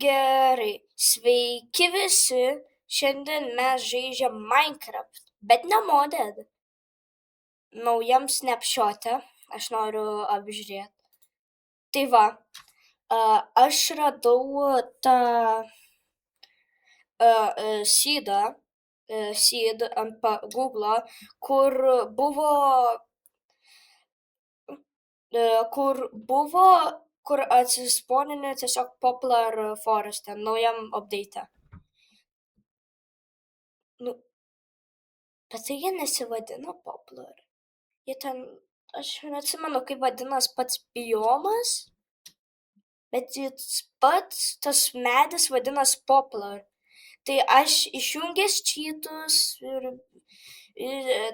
Gerai, sveiki visi. Šiandien mes žaidžiam Minecraft, bet ne modded. Naujam snapshote aš noriu apžiūrėti. Tai va, aš radau tą seed ant Google, kur buvo kur atsisponinę tiesiog Poplar Foreste, naujam update. Nu, bet tai jie nesivadina Poplar. Jie ten, aš neatsimenu, kaip vadinas pats biomas, bet jis pats tas medis vadinas Poplar. Tai aš išjungęs cheatus ir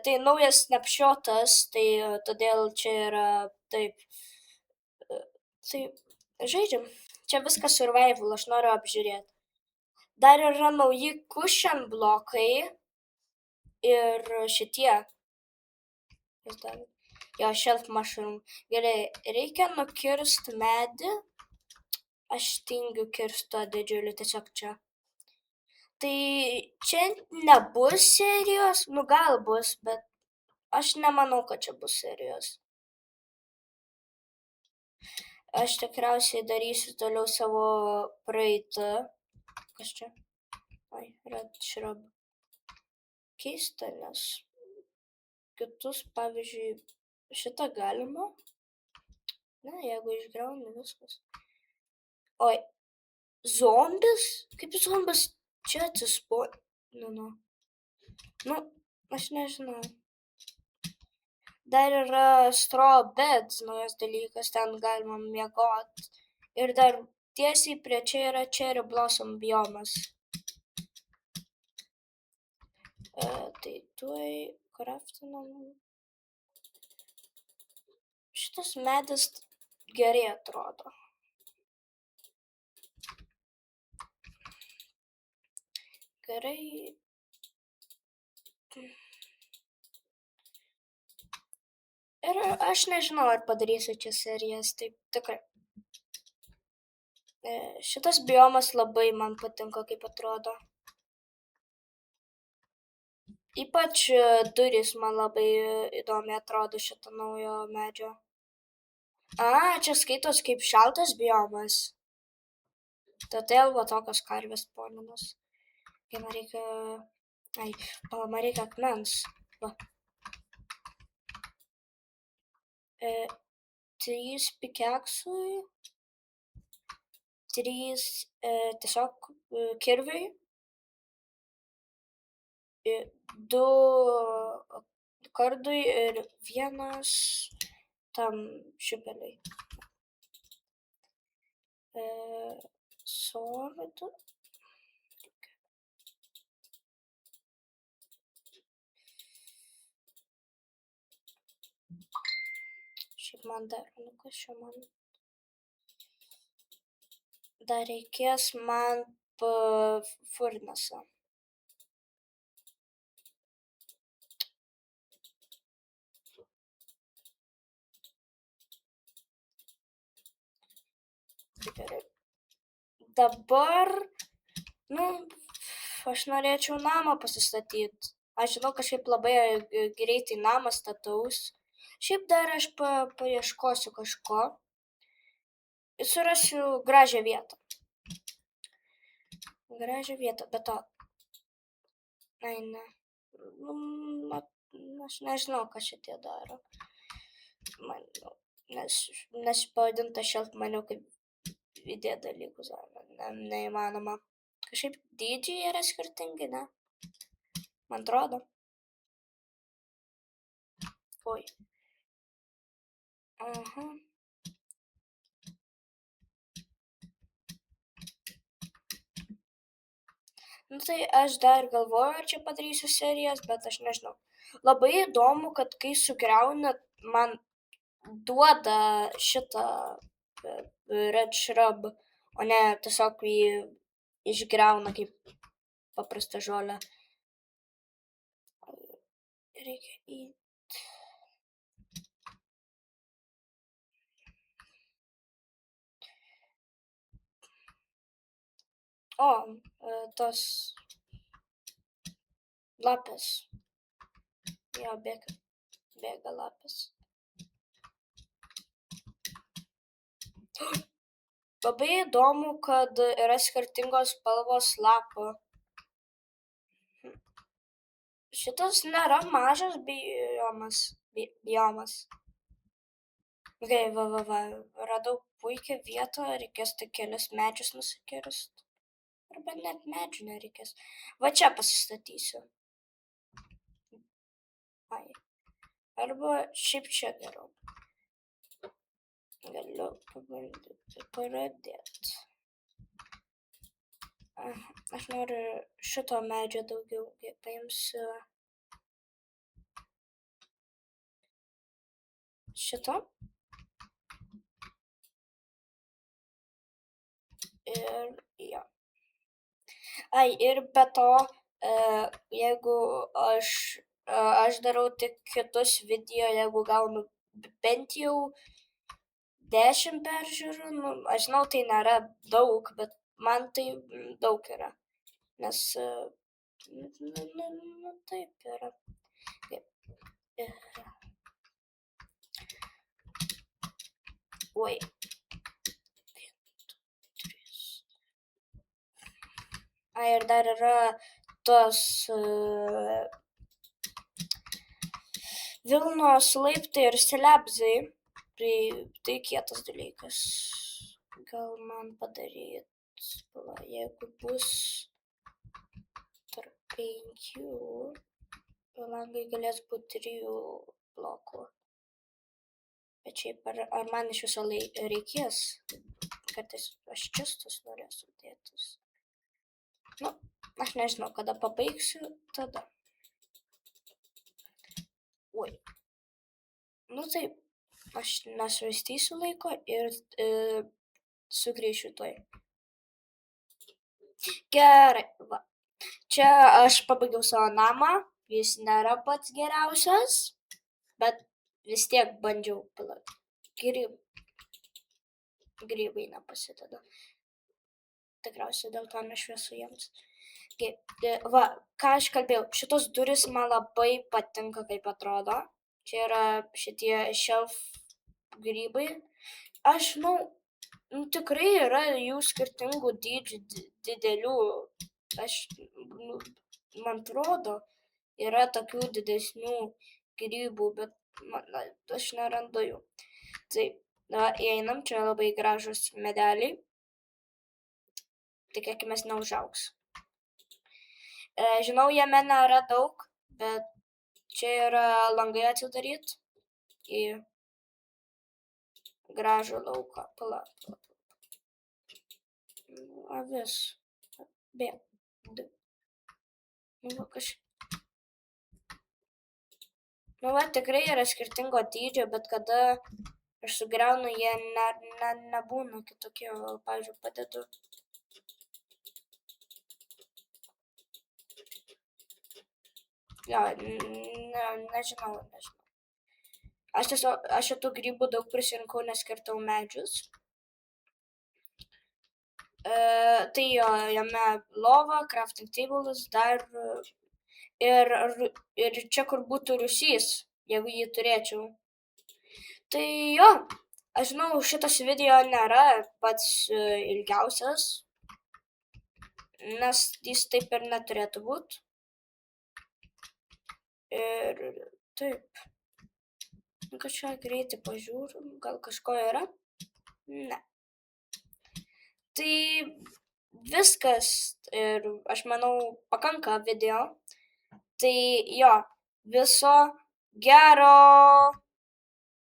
tai naujas snapshotas, tai todėl čia yra taip. Tai žaidžiam. Čia viskas survival, aš noriu apžiūrėti. Dar yra nauji cushion blokai ir šitie. Jo, shelf mushroom. Gerai, reikia nukirsti medį. Aš tingiu kirsti didžiulį tiesiog čia. Tai čia nebus serijos, nu gal bus, bet aš nemanau, kad čia bus serijos. Aš tikriausiai darysiu toliau savo praeitą. Kas čia? Ai, red shrub. Keista, nes kitus, pavyzdžiui, šitą galima. Na, jeigu išgriauni viskas. Oi, zombis? Kaip zombis čia atsispoilino? Nu, aš nežinau. Dar yra straw beds naujas dalykas, ten galima miegoti. Ir dar tiesiai prie čia yra cherry blossom biomas. Tai tuoj craftinam. Šitas medis gerai atrodo. Gerai. Ir aš nežinau, ar padarysiu čia serijas, taip tikrai. Šitas biomas labai man patinka, kaip atrodo. Ypač durys man labai įdomiai atrodo šito naujo medžio. Čia skaitos kaip šaltas biomas. Todėl va tokios karvės poninos. Man reikia akmens. Va. 3 pikeksui. 3 tiesiog kirviui. 2 kardui ir 1 tam šiupeliui. Sordu. Šiaip man dar, kas čia man? Dar reikės man furnasą. Gerai. Dabar, aš norėčiau namą pasistatyti. Aš žinau, kažkaip labai greitai namą stataus. Šiaip dar aš paieškosiu kažko. Surasiu gražią vietą. Bet to. Ai, ne. Aš nežinau, ką šitie daro. Nes pavadinta shelf maniau, kaip įdėt dalykus. Neįmanoma. Kažkaip dydžiai yra skirtingi, ne? Man atrodo. Oi. Aha. Tai aš dar galvoju, ar čia padarysiu serijas, bet aš nežinau. Labai įdomu, kad kai sugriauna, man duoda šitą red shrub, o ne tiesiog jį išgriauna kaip paprastą žolę. Reikia O, tos lapės. Jo, bėga lapės. Labai įdomu, kad yra skirtingos spalvos lapų. Šitas nėra mažas biomas. Okay, va. Radau puikią vietą, reikės tik kelias medžius nusikirst. Arba net medžių nereikės. Va čia pasistatysiu. Ai. Arba šiaip čia geriau. Galiu pabandyti pradėti. Aš noriu šito medžio daugiau. Paimsiu šito. Ir jo. Ai, ir be to, jeigu aš darau tik kitus video, jeigu gaunu bent jau 10 peržiūrų, nu, aš žinau, tai nėra daug, bet man tai daug yra, nes, taip yra. Oi. Ai, ir dar yra tos Vilnos laiptai ir slebzai. Tai kietas dalykas. Gal man padaryt, jeigu bus tarp 5, langai galės būti 3 blokų. Bet šiaip ar man iš viso reikės, kartais aš čiustus norėsiu dėtis. Nu, aš nežinau, kada pabaigsiu, tada. Oi. Nu taip, aš nesvaistysiu laiko ir sugrįšiu tuoj. Gerai, va. Čia aš pabaigiau savo namą, jis nėra pats geriausias, bet vis tiek bandžiau palaukti. Grybai nepasideda. Tikriausiai dėl to nešviesu jiems. Va, ką aš kalbėjau, šitos durys man labai patinka, kaip atrodo. Čia yra šitie shelf grybai. Aš žinau, tikrai yra jų skirtingų dydžių, didelių. Man atrodo, yra tokių didesnių grybų, bet aš nerandu jų. Tai, įeinam, čia labai gražus medeliai. Tikėkimės neužaugs. Žinau, jame nėra daug, bet čia yra langai atsidaryt į gražų lauką. Palauk. Avis. Bėg. Nu va, tikrai yra skirtingo dydžio, bet kada aš sugriaunu, jie nebūna kitokie, pavyzdžiui, padedu. Jo, nežinau. Aš šitų grybų daug prisirinkau, nes kirtau medžius. Tai jo, jame lova, crafting tables, dar ir čia, kur būtų rūsys, jeigu jį turėčiau. Tai jo, aš žinau, šitas video nėra pats ilgiausias, nes jis taip ir neturėtų būti. Ir taip. Kažką greitai pažiūrim, gal kažko yra? Ne. Tai viskas ir aš manau pakanka video. Tai jo, viso gero.